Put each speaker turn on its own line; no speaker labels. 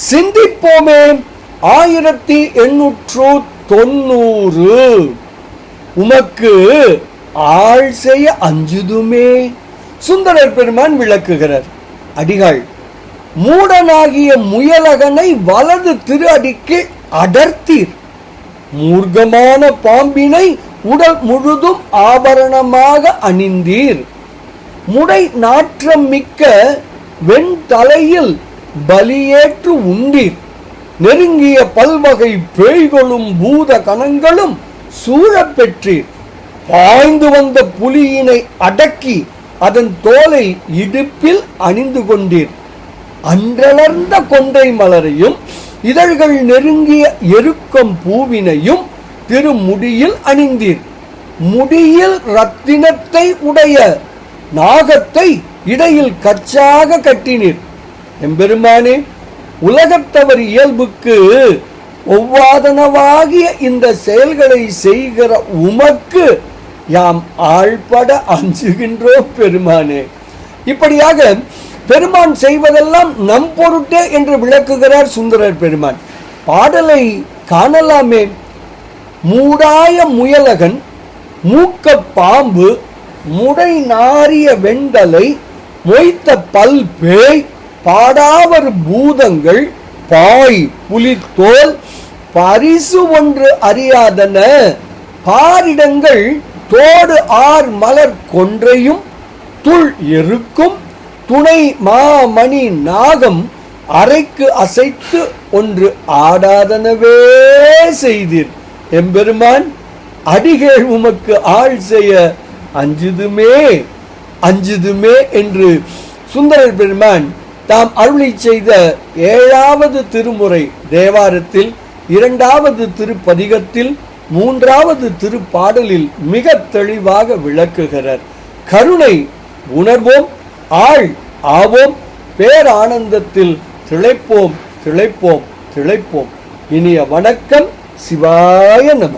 சிந்திப்போமே. 1890 உமக்கு ஆள் செய்ய அஞ்சுதுமே. சுந்தரர் பெருமான் விளக்குகிறார். அடிகள் மூடனாகிய முயலகனை வலது திரு அடிக்கு அடர்த்தீர். மூர்க்கமான பாம்பினை உடல் முழுதும் ஆபரணமாக அணிந்தீர். முடை நாற்றம் மிக்க வெண்தலையில் பலியேற்று உண்டீர். நெருங்கிய பல்வகை பேய்களும் பூத கணங்களும் சூழப் பெற்றீர். பாய்ந்து வந்த புலியினை அடக்கி அதன் தோலை இடுப்பில் அணிந்து கொண்டீர். அன்றளர்ந்த கொன்றை மலரையும் இதழ்கள் நெருங்கிய எருக்கம் பூவினையும் திருமுடியில் அணிந்தீர். முடியில் ரத்தினத்தை உடைய நாகத்தை இடையில் கச்சாக கட்டினீர். எம்பெருமானே, உலகத்தவர் இயல்புக்கு ஒவ்வாதனவாகிய இந்த செயல்களை செய்கிற உமக்கு யாம் ஆள்பட அஞ்சுகின்றோம் பெருமானே. இப்படியாக பெருமான் செய்வதெல்லாம் நம் பொருட்டே என்று விளக்குகிறார் சுந்தரர் பெருமான். பாடலை காணலாமே. மூடாய முயலகன், மூக்க பாம்பு, முடை நாரிய வெண்டலை, மொய்த்த பல் பேய், பாடாவர் பூதங்கள், பாய் புலித்தோல், பரிசு ஒன்று அறியாதன, பாரிடங்கள் தோடு ஆர் மலர் கொன்றையும், துள் எருக்கும், துணை மாமணி நாகம், அரைக்கு அசைத்து ஒன்று ஆடாதனவே செய்தீர். எம்பெருமான், அடிகள் உமக்கு ஆள் செய்ய அஞ்சுதுமே அஞ்சுதுமே என்று சுந்தரர் பெருமான் தாம் அருளி செய்த 7வது திருமுறை தேவாரத்தில் 2வது திருப்பதிகத்தில் 3வது திருப்பாடலில் மிக தெளிவாக விளக்குகிறார். கருணை உணர்வோம், ஆள் ஆவோம், பேரானந்தத்தில் திளைப்போம் திளைப்போம் திளைப்போம். இனிய வணக்கம். சிவாய நம.